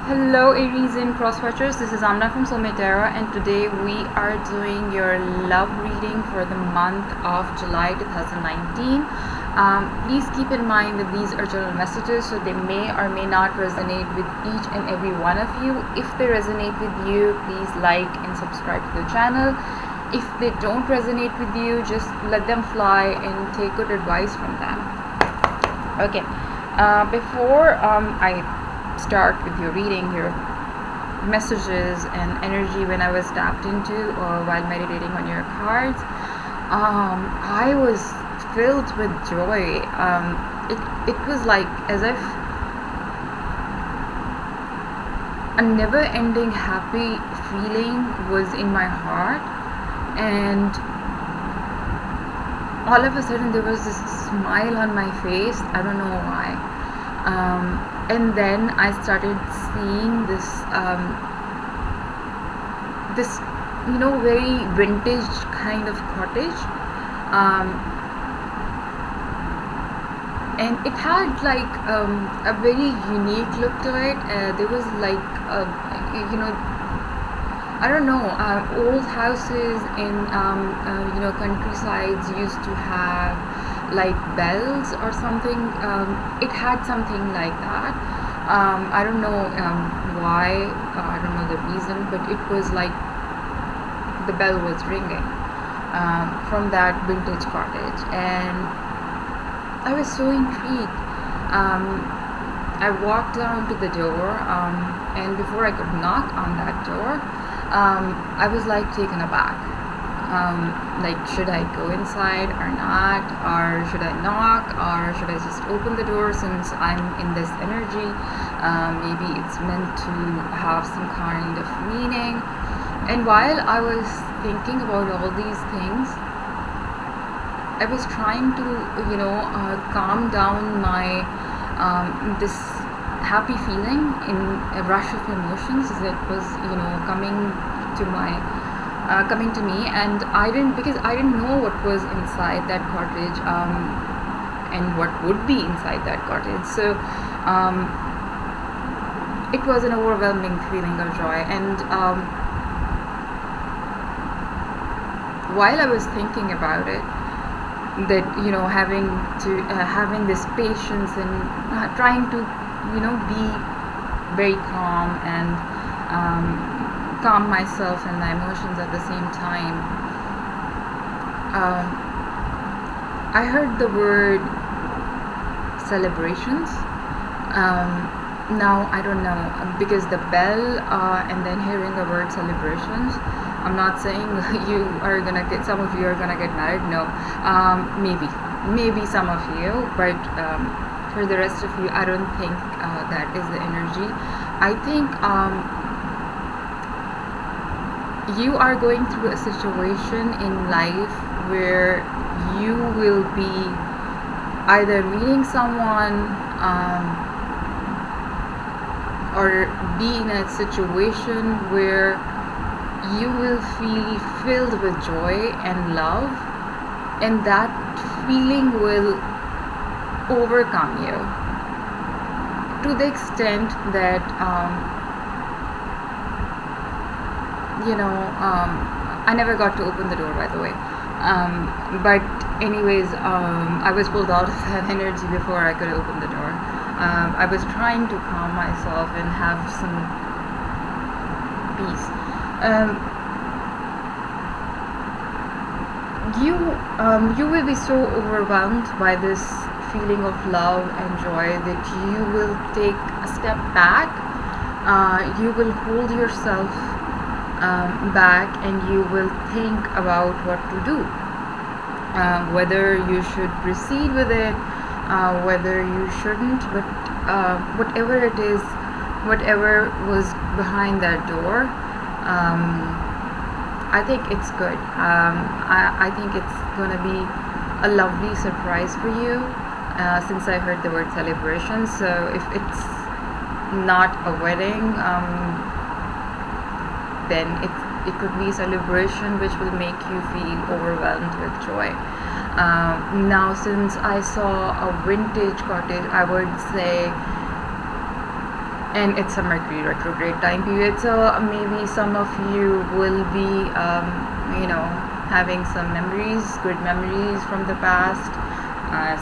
Hello Aries and Crosswatchers, this is Amna from Soulmate, and today we are doing your love reading for the month of July 2019. Please keep in mind that these are general messages, so they may or may not resonate with each and every one of you. If they resonate with you, please like and subscribe to the channel. If they don't resonate with you, just let them fly and take good advice from them. Okay, before I start with your reading, your messages and energy when I was tapped into while meditating on your cards, I was filled with joy. It was like as if a never-ending happy feeling was in my heart, and all of a sudden there was this smile on my face. I don't know why. And then I started seeing this very vintage kind of cottage, and it had like a very unique look to it. There was like I don't know, old houses in countrysides used to have like bells or something. It had something like that. I don't know why, I don't know the reason, but it was like the bell was ringing from that vintage cottage, and I was so intrigued. I walked down to the door, and before I could knock on that door, I was like taken aback. Like, should I go inside or not, or should I knock, or should I just open the door since I'm in this energy? Maybe it's meant to have some kind of meaning. And while I was thinking about all these things, I was trying to calm down my this happy feeling in a rush of emotions that was coming to me, and I didn't know what was inside that cottage, and what would be inside that cottage. So it was an overwhelming feeling of joy. And while I was thinking about it, that having this patience and trying to be very calm and calm myself and my emotions at the same time, I heard the word celebrations. Now I don't know, because the bell and then hearing the word celebrations, I'm not saying some of you are gonna get married. No, maybe some of you, but for the rest of you, I don't think that is the energy. I think you are going through a situation in life where you will be either meeting someone, or be in a situation where you will feel filled with joy and love, and that feeling will overcome you to the extent that I never got to open the door, by the way, but anyways, I was pulled out of that energy before I could open the door. I was trying to calm myself and have some peace. You will be so overwhelmed by this feeling of love and joy that you will take a step back. You will hold yourself back, and you will think about what to do, whether you should proceed with it, whether you shouldn't. But whatever it is, whatever was behind that door, I think it's good. I think it's gonna be a lovely surprise for you, since I heard the word celebration. So if it's not a wedding, then it could be celebration which will make you feel overwhelmed with joy. Now, since I saw a vintage cottage, I would say and it's a Mercury retrograde time period, so maybe some of you will be you know, having some memories, good memories from the past,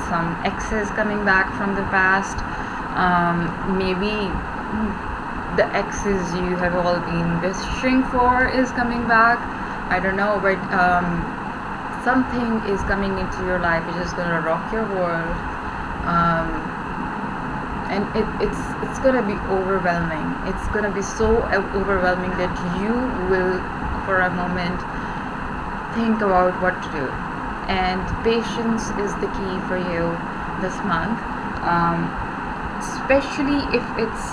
some exes coming back from the past. Maybe the exes you have all been wishing for is coming back. I don't know, but something is coming into your life which is gonna rock your world, and it's gonna be overwhelming. It's gonna be so overwhelming that you will, for a moment, think about what to do. And patience is the key for you this month, especially if it's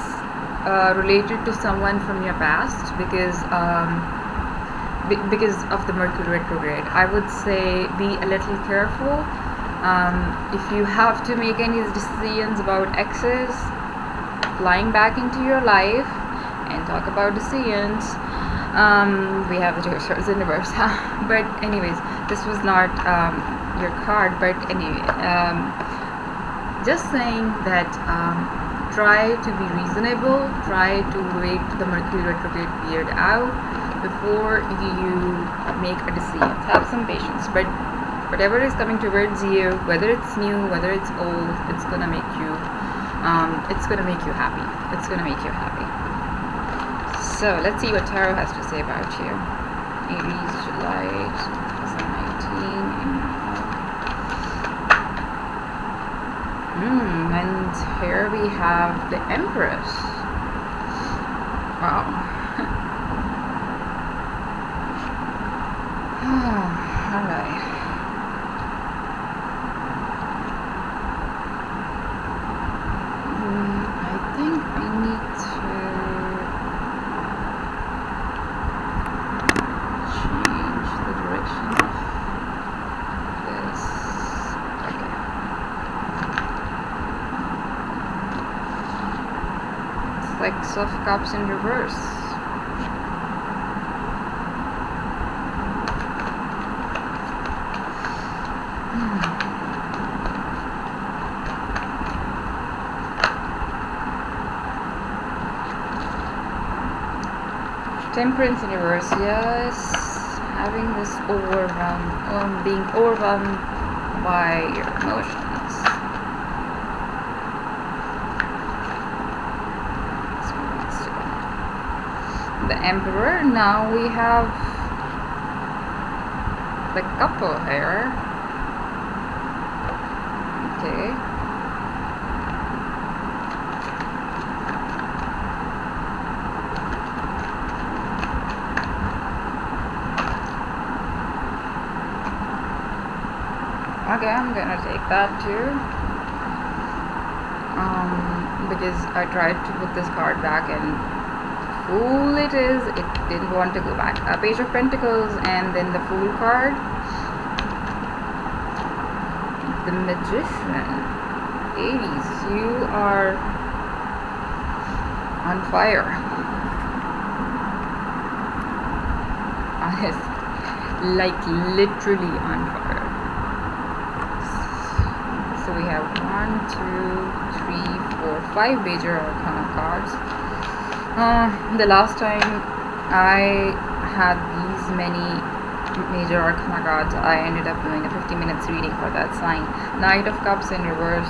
related to someone from your past, because of the Mercury retrograde. I would say be a little careful. If you have to make any decisions about exes flying back into your life and talk about decisions, we have the two swords in reverse. But anyways, this was not your card, but anyway, just saying that try to be reasonable, try to wait the Mercury retrograde period out before you make a decision. Have some patience, but whatever is coming towards you, whether it's new, whether it's old, it's gonna make you happy. It's gonna make you happy. So let's see what Tarot has to say about you. Aries, July 2019. And here we have the Empress. Wow. Alright. I think I need to change the direction of this. Okay. Six of Cups in reverse. Temperance in reverse, yes. Having this being overwhelmed by your emotions. The Emperor. Now we have the couple here. Okay. Okay, I'm gonna take that too, because I tried to put this card back and fool it is, it didn't want to go back. A Page of Pentacles and then the Fool card. The Magician. Aries, you are on fire. Like literally on fire. So we have 1, 2, 3, 4, 5 major arcana cards. The last time I had these many major arcana cards, I ended up doing a 50 minutes reading for that sign. Knight of Cups in reverse.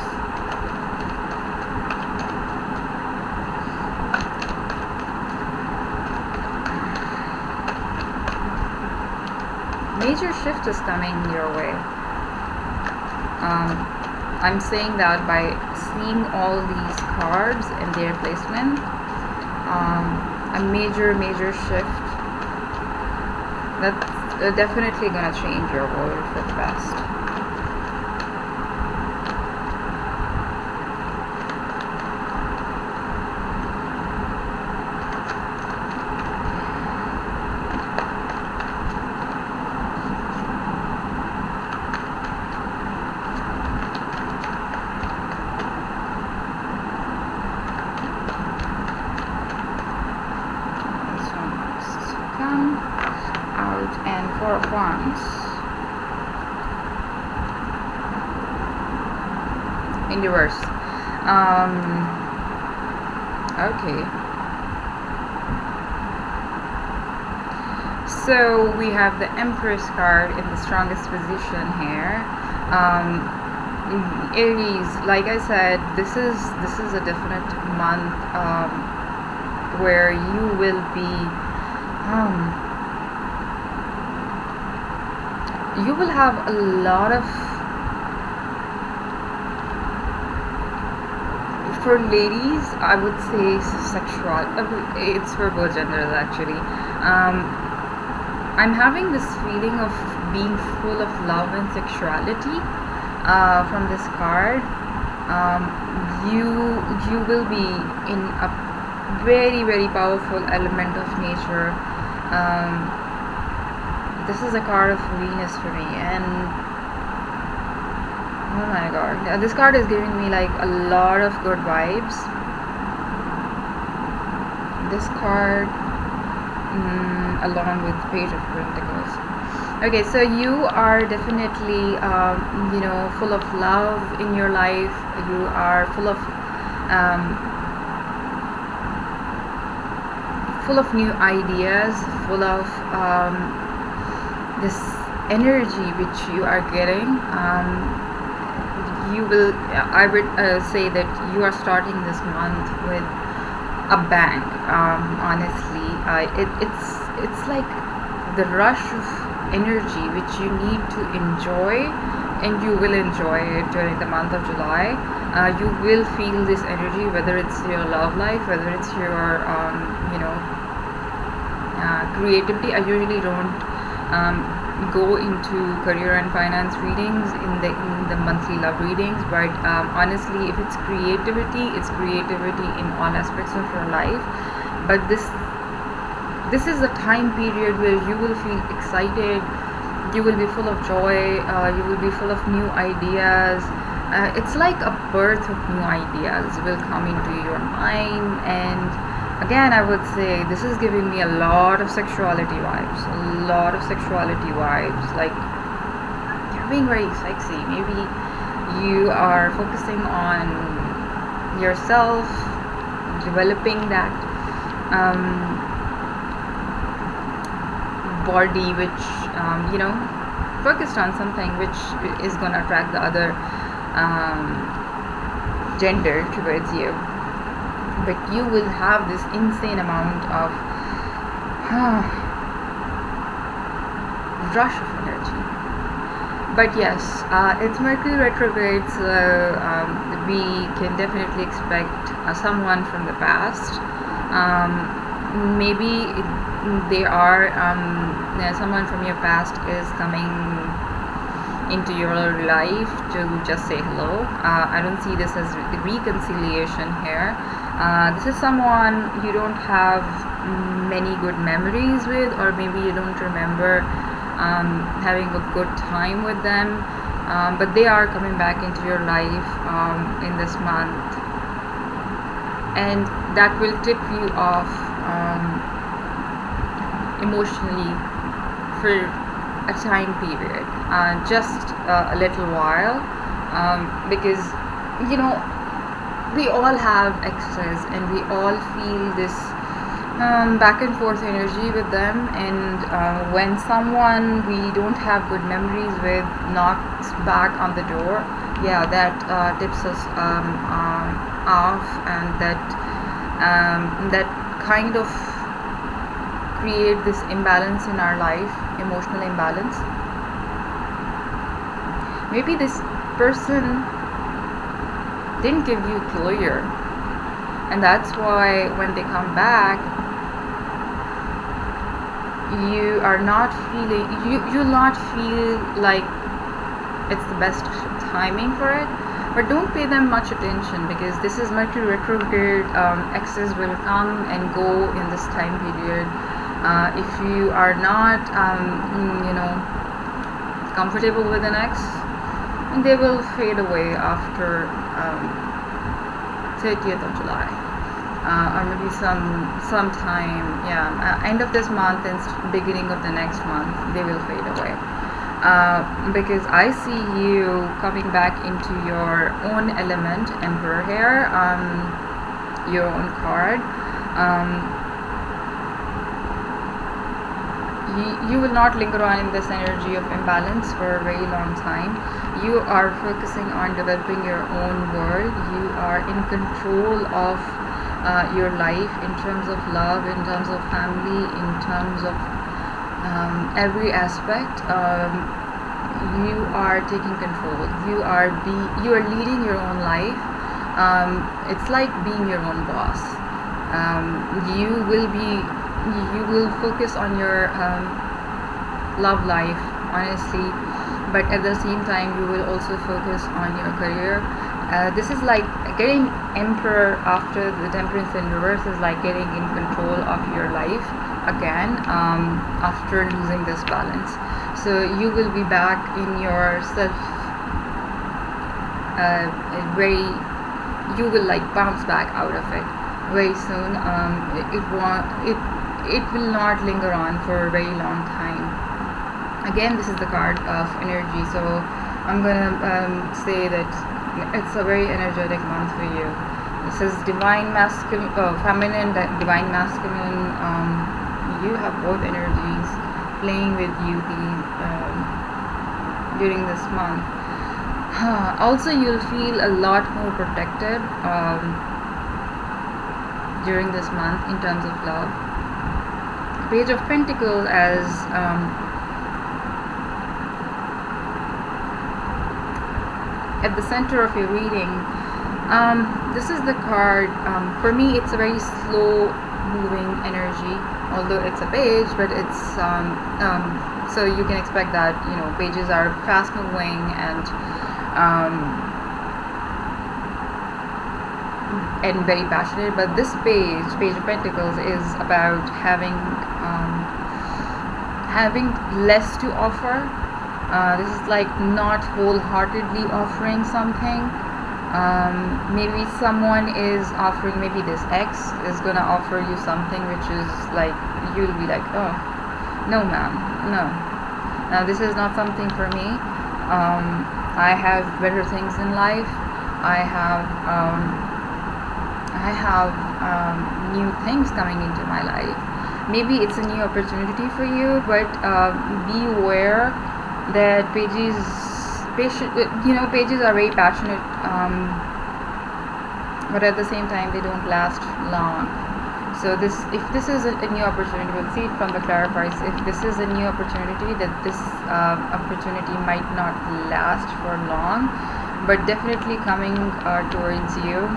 Major shift is coming your way. I'm saying that by seeing all these cards and their placement, a major shift that's definitely gonna change your world for the best. And Four of Wands in reverse. Okay. So we have the Empress card in the strongest position here. Aries, like I said, this is a definite month where you will be you will have a lot of, for ladies I would say sexual, it's for both genders actually. I'm having this feeling of being full of love and sexuality from this card. um, you will be in a very very powerful element of nature. This is a card of Venus for me, and oh my god, this card is giving me like a lot of good vibes. This card, along with Page of Pentacles. Okay, so you are definitely, full of love in your life. You are full of new ideas, full of this energy which you are getting. I would say that you are starting this month with a bang. Honestly, it's like the rush of energy which you need to enjoy, and you will enjoy it during the month of July. You will feel this energy, whether it's your love life, whether it's your creativity. I usually don't go into career and finance readings in the monthly love readings, but honestly, if it's creativity in all aspects of your life. But this is a time period where you will feel excited, you will be full of joy, you will be full of new ideas. It's like a birth of new ideas will come into your mind. And again, I would say this is giving me a lot of sexuality vibes, like you're being very sexy. Maybe you are focusing on yourself, developing that body which focused on something which is going to attract the other gender towards you. But you will have this insane amount of rush of energy. But yes, it's Mercury retrograde, so we can definitely expect someone from the past. Maybe someone from your past is coming into your life to just say hello. I don't see this as reconciliation here. This is someone you don't have many good memories with, or maybe you don't remember having a good time with them, but they are coming back into your life in this month, and that will tip you off emotionally for a time period, just a little while, because we all have exes, and we all feel this back and forth energy with them. And when someone we don't have good memories with knocks back on the door, yeah, that tips us off, and that kind of create this imbalance in our life, emotional imbalance. Maybe this person didn't give you closure, and that's why when they come back, you'll not feel like it's the best timing for it. But don't pay them much attention, because this is Mercury retrograde. Exes will come and go in this time period. If you are not comfortable with an ex, they will fade away after 30th of July, or maybe sometime, end of this month and beginning of the next month, they will fade away. Because I see you coming back into your own element, Emperor here. your own card. You will not linger on in this energy of imbalance for a very long time. You are focusing on developing your own world. You are in control of your life in terms of love, in terms of family, in terms of every aspect. You are taking control. You are leading your own life. It's like being your own boss. You will focus on your love life, honestly, but at the same time you will also focus on your career. This is like getting emperor after the temperance in reverse, is like getting in control of your life again, after losing this balance. So you will be back in your self, very, you will like bounce back out of it very soon. It will not linger on for a very long time. Again, this is the card of energy, so I'm gonna say that it's a very energetic month for you. This is divine masculine, feminine, divine masculine. You have both energies playing with you during this month. Also, you'll feel a lot more protected during this month in terms of love. Page of Pentacles as at the center of your reading. This is the card. For me, it's a very slow moving energy, although it's a page, but it's so you can expect that, you know, pages are fast moving and very passionate. But this page of Pentacles, is about having less to offer. This is like not wholeheartedly offering something. Maybe someone is offering, maybe this ex is gonna offer you something which is like, you'll be like, oh no ma'am, no, this is not something for me. I have better things in life. I have new things coming into my life. Maybe it's a new opportunity for you, but be aware that pages are very passionate, but at the same time they don't last long. So if this is a new opportunity, we'll see it from the clarifiers. If this is a new opportunity, that this opportunity might not last for long, but definitely coming towards you.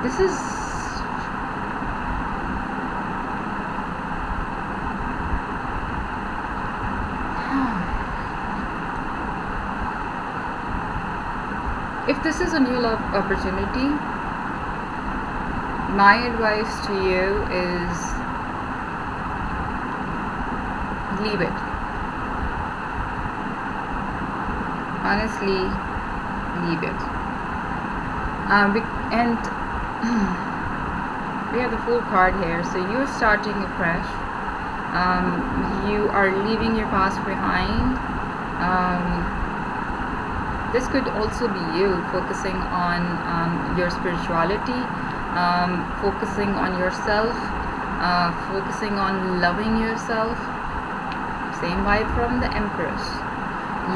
This is if this is a new love opportunity, my advice to you is leave it. Honestly, leave it. And we have the Fool card here, so you're starting afresh. You are leaving your past behind. This could also be you focusing on your spirituality, focusing on yourself, focusing on loving yourself. Same vibe from the Empress.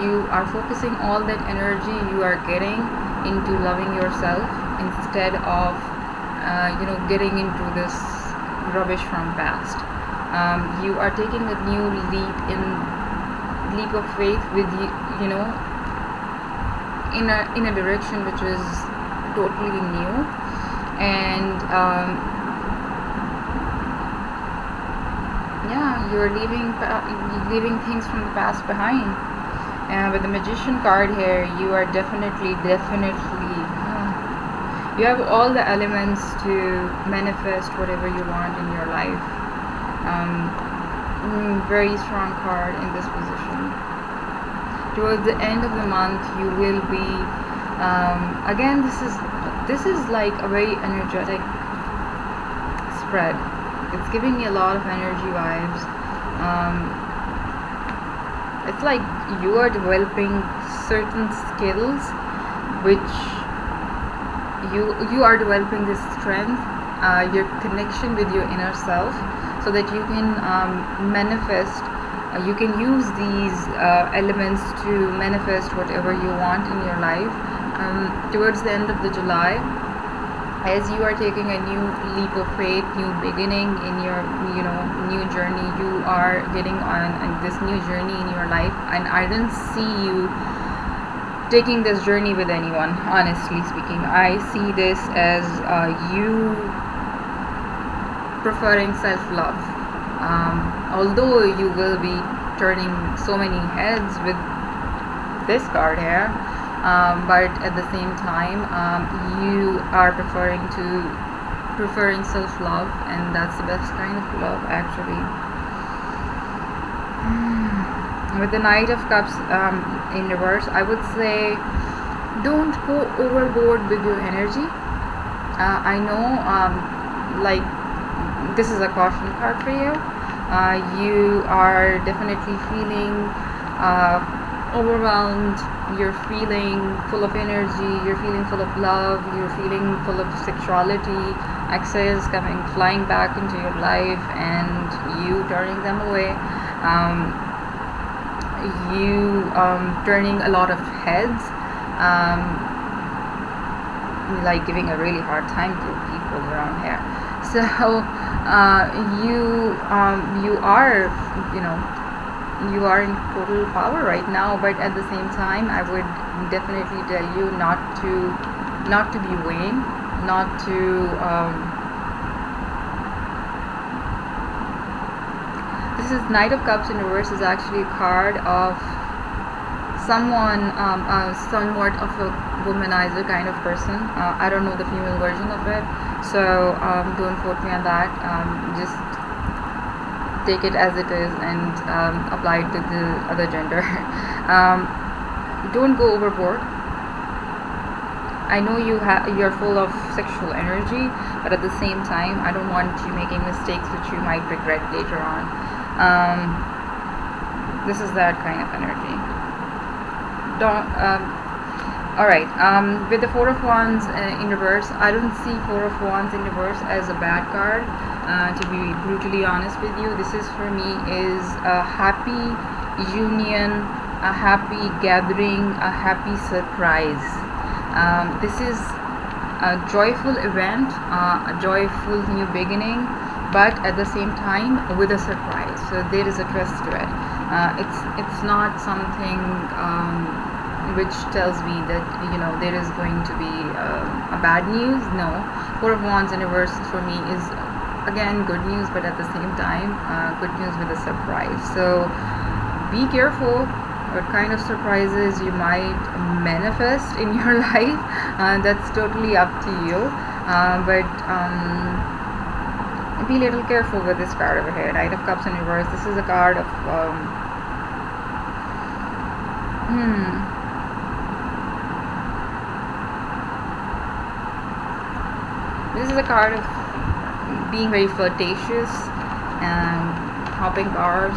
You are focusing all that energy you are getting into loving yourself instead of getting into this rubbish from past. You are taking a new leap of faith with you in a direction which is totally new, and you're leaving things from the past behind. With the Magician card here, you are definitely you have all the elements to manifest whatever you want in your life. Very strong card in this position. Towards the end of the month, you will be again, this is like a very energetic spread. It's giving me a lot of energy vibes. It's like you are developing certain skills which you are developing this strength, your connection with your inner self, so that you can manifest. You can use these elements to manifest whatever you want in your life. Towards the end of the July, as you are taking a new leap of faith, new beginning in your new journey, you are getting on this new journey in your life, and I don't see you taking this journey with anyone. Honestly speaking, I see this as you preferring self-love. Although you will be turning so many heads with this card here, but at the same time, you are preferring self-love, and that's the best kind of love, actually. With the Knight of Cups in reverse, I would say don't go overboard with your energy. I know, like, this is a caution card for you. You are definitely feeling overwhelmed. You're feeling full of energy. You're feeling full of love. You're feeling full of sexuality. Exes flying back into your life, and you turning them away. You turning a lot of heads, like giving a really hard time to people around here. So you are you are in total power right now, but at the same time, I would definitely tell you not to be vain, not to this is Knight of Cups in reverse is actually a card of someone, somewhat of a womanizer kind of person. I don't know the female version of it, so don't quote me on that. Just take it as it is and apply it to the other gender. Don't go overboard. I know you're full of sexual energy, but at the same time, I don't want you making mistakes which you might regret later on. This is that kind of energy. Don't. All right. With the Four of Wands in reverse, I don't see Four of Wands in reverse as a bad card. To be brutally honest with you, this is for me is a happy union, a happy gathering, a happy surprise. This is a joyful event, a joyful new beginning, but at the same time with a surprise. So there is a twist to it. It's not something which tells me that there is going to be a bad news. No, Four of Wands in reverse for me is again good news, but at the same time good news with a surprise. So be careful what kind of surprises you might manifest in your life. That's totally up to you, but be a little careful with this card over here, Knight of Cups in reverse. This is a card of this is a card of being very flirtatious and hopping cars,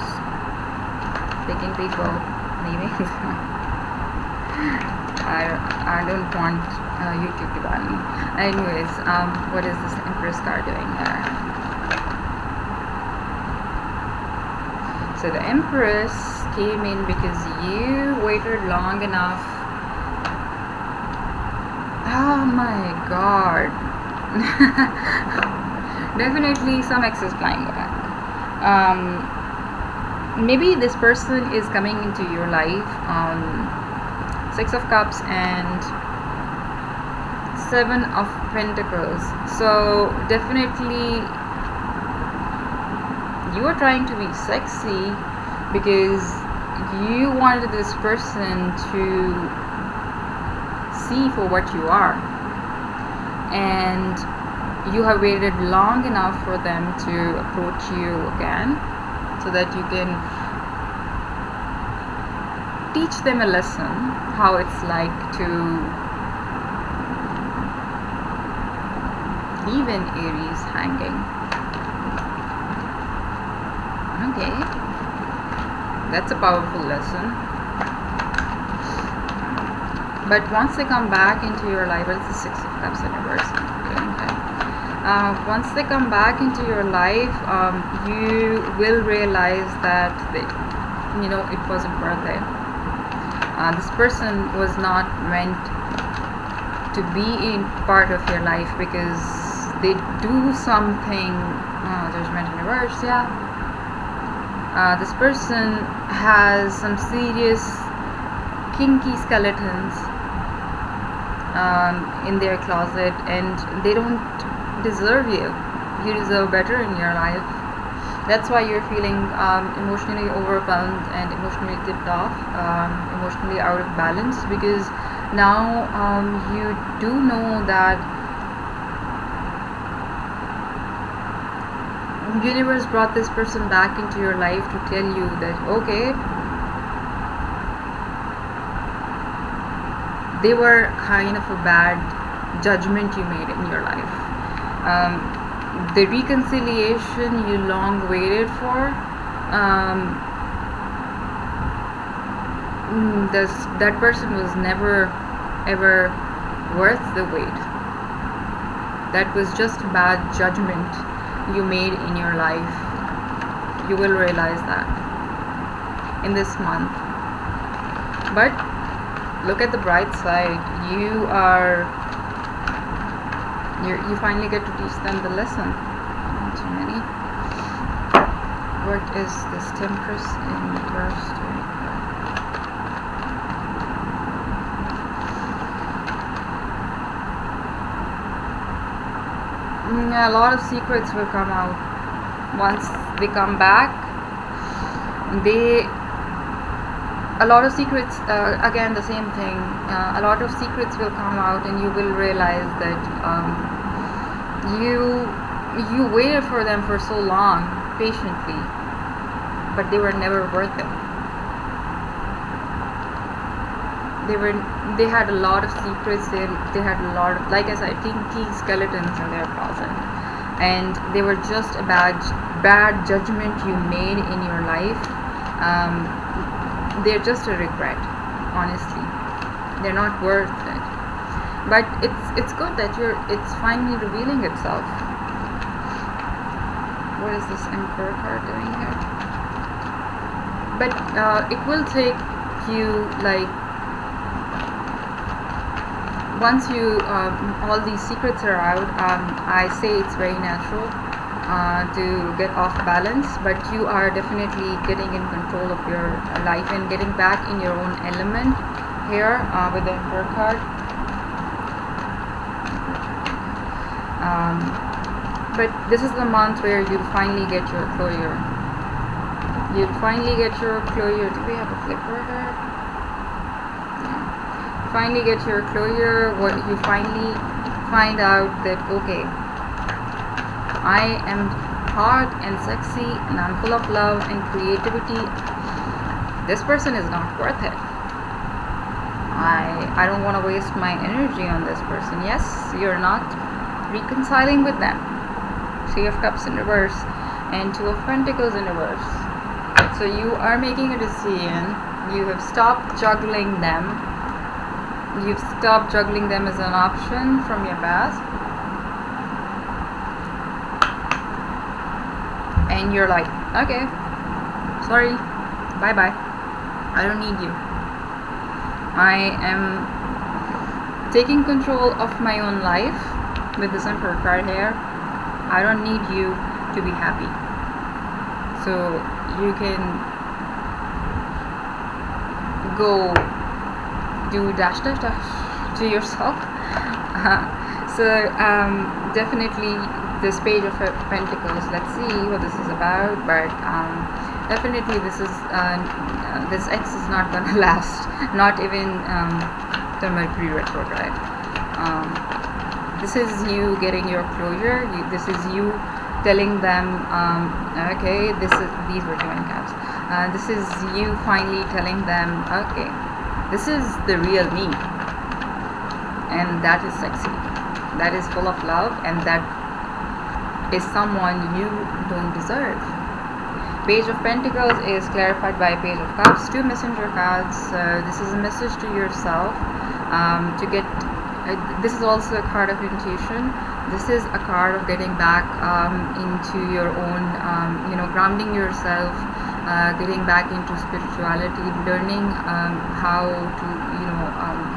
taking people, leaving. I don't want YouTube to ban me. Anyways, what is this Empress card doing here? So the Empress came in because you waited long enough. Oh my god. Definitely some exes flying back. Maybe this person is coming into your life. Six of Cups and Seven of Pentacles. So definitely you are trying to be sexy because you wanted this person to see for what you are, and you have waited long enough for them to approach you again so that you can teach them a lesson how it's like to leave an Aries hanging. Okay. That's a powerful lesson. But once they come back into your life, it's the Six of Cups in reverse. Okay. Once they come back into your life, you will realize that it wasn't worth it. This person was not meant to be in part of your life because they do something. Judgment in reverse. Yeah. This person has some serious kinky skeletons in their closet, and they don't deserve you. You deserve better in your life. That's why you're feeling emotionally overwhelmed and emotionally tipped off, emotionally out of balance, because now you do know that universe brought this person back into your life to tell you that, okay, they were kind of a bad judgment you made in your life. The reconciliation you long waited for, that person was never ever worth the wait. That was just a bad judgment you made in your life. You will realize that in this month. But look at the bright side. You finally get to teach them the lesson. Not too many. What is this Temperance in reverse doing? A lot of secrets will come out once they come back. A lot of secrets, again the same thing, a lot of secrets will come out, and you will realize that you waited for them for so long patiently, but they were never worth it. They had a lot of secrets. They had a lot of, like I said, kinky skeletons in their closet, and they were just a bad judgment you made in your life. They're just a regret, honestly. They're not worth it. But it's good that it's finally revealing itself. What is this Emperor card doing here? But it will take you, like, once you all these secrets are out, I say it's very natural to get off balance, but you are definitely getting in control of your life and getting back in your own element here with the Emperor card. But this is the month where you'll finally get your closure. You'll finally get your closure. Do we have a flipper here? Finally get your closure. What you finally find out that, okay, I am hot and sexy and I'm full of love and creativity. This person is not worth it. I don't want to waste my energy on this person. Yes, you're not reconciling with them. Three of Cups in reverse and Two of Pentacles in reverse. So you are making a decision. You have stopped juggling them. You've stopped juggling them as an option from your past, and you're like, okay, sorry, bye bye, I don't need you. I am taking control of my own life with this Emperor card here. I don't need you to be happy, so you can go do dash dash dash to yourself. Definitely this Page of Pentacles, let's see what this is about. But definitely this is this X is not gonna last, not even the Mercury retrograde. This is you getting your closure. This is you telling them, okay, these were Two Cups. This is you finally telling them, okay, this is the real me, and that is sexy, that is full of love, and that is someone you don't deserve. Page of Pentacles is clarified by Page of Cups, 2 messenger cards. This is a message to yourself to get. This is also a card of intuition. This is a card of getting back into your own, grounding yourself, getting back into spirituality, learning how to,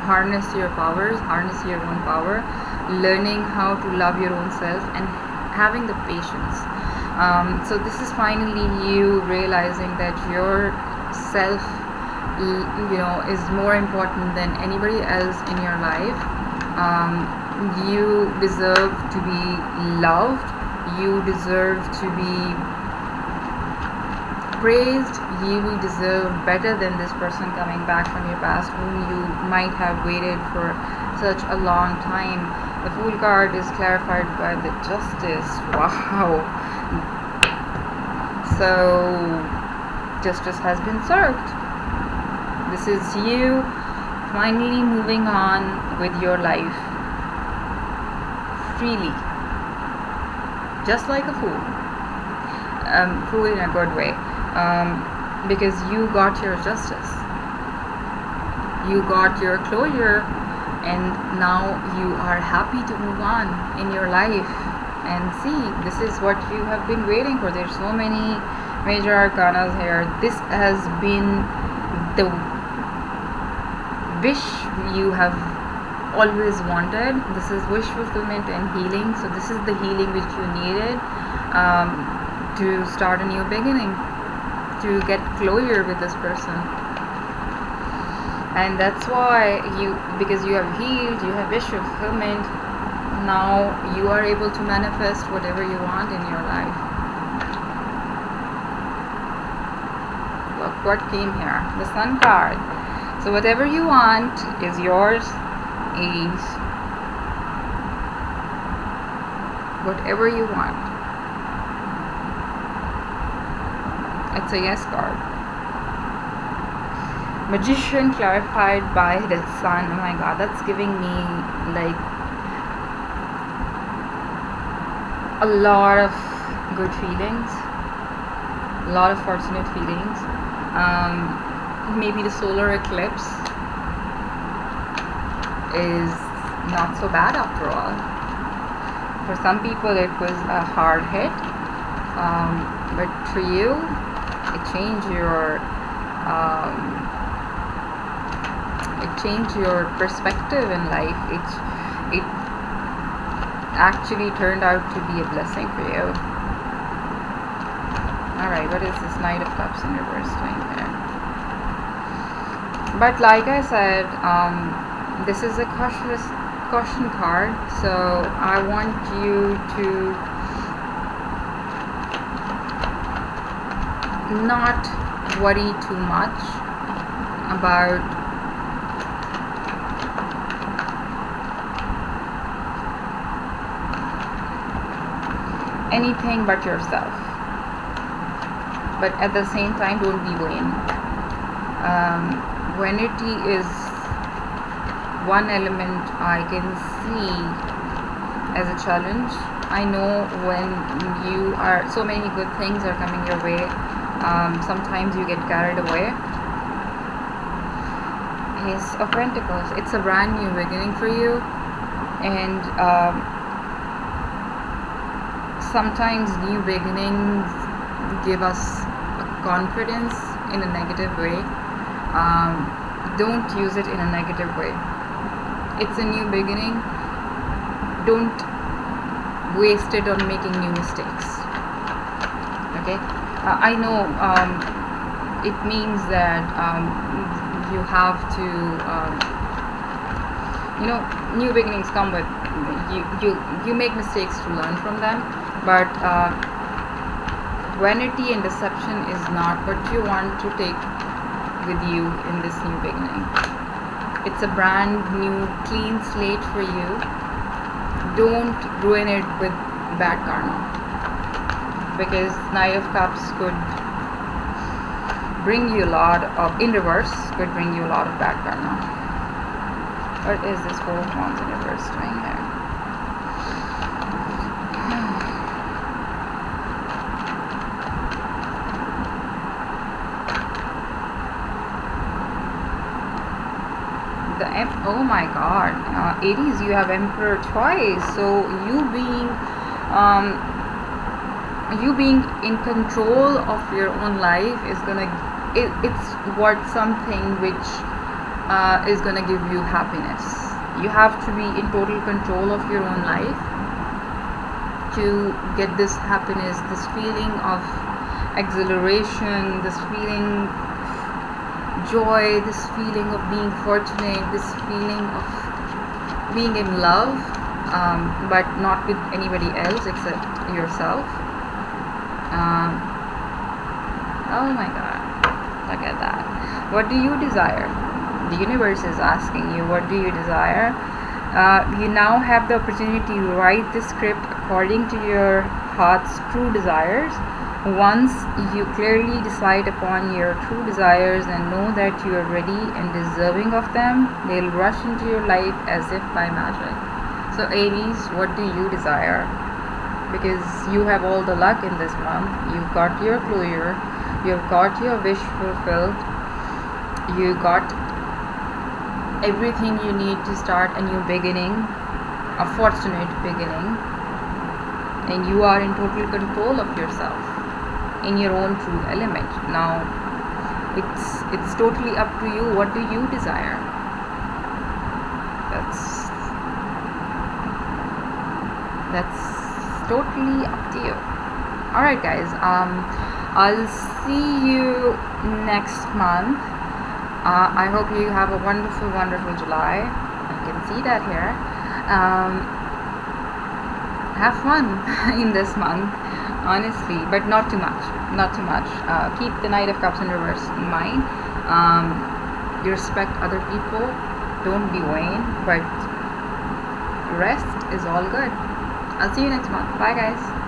harness your powers, harness your own power, learning how to love your own self, and having the patience. So this is finally you realizing that your self, is more important than anybody else in your life. You deserve to be loved. You deserve to be praised. You deserve better than this person coming back from your past, whom you might have waited for such a long time. The Fool card is clarified by the Justice. Wow. So justice has been served. This is you finally moving on with your life freely, just like a fool. Fool in a good way, because you got your justice, you got your closure, and now you are happy to move on in your life. And see, this is what you have been waiting for. There's so many major arcanas here. This has been the wish you have always wanted. This is wish fulfillment and healing. So this is the healing which you needed to start a new beginning, to get closure with this person. And that's why because you have healed, you have wish fulfillment, now you are able to manifest whatever you want in your life. Look what came here, the Sun card. So whatever you want is yours, Aries. Whatever you want. It's a yes card. Magician clarified by the Sun. Oh my god, that's giving me like a lot of good feelings, a lot of fortunate feelings. Maybe the solar eclipse is not so bad after all. For some people it was a hard hit, but for you it changed your perspective in life. It actually turned out to be a blessing for you. Alright, what is this Knight of Cups in reverse doing here? But like I said, this is a caution card, so I want you to not worry too much about anything but yourself, but at the same time don't be vain. Vanity is one element I can see as a challenge. I know when you are, so many good things are coming your way, sometimes you get carried away. Ace of Pentacles, it's a brand new beginning for you, and sometimes new beginnings give us confidence in a negative way. Don't use it in a negative way. It's a new beginning. Don't waste it on making new mistakes. Okay, I know it means that you have to, new beginnings come with you make mistakes to learn from them, but vanity and deception is not what you want to take with you in this new beginning. It's a brand new clean slate for you. Don't ruin it with bad karma, because Knight of Cups could bring you a lot of, in reverse, could bring you a lot of bad karma. What is this Four of Wands in reverse doing here? oh my god, Aries, you have Emperor twice. So um, you being in control of your own life is gonna, it's what something which is gonna give you happiness. You have to be in total control of your own life to get this happiness, this feeling of exhilaration, this feeling joy, this feeling of being fortunate, this feeling of being in love, but not with anybody else except yourself. Oh my god, look at that. What do you desire? The universe is asking you, what do you desire? You now have the opportunity to write the script according to your heart's true desires. Once you clearly decide upon your true desires and know that you are ready and deserving of them, they'll rush into your life as if by magic. So Aries, what do you desire? Because you have all the luck in this month. You've got your closure, you've got your wish fulfilled, you got everything you need to start a new beginning, a fortunate beginning, and you are in total control of yourself in your own true element. Now it's totally up to you. What do you desire? That's totally up to you. All right guys, I'll see you next month. I hope you have a wonderful July. I can see that here. Have fun in this month, honestly, but not too much. Keep the Knight of Cups in reverse in mind. You respect other people, don't be vain, but rest is all good. I'll see you next month. Bye guys.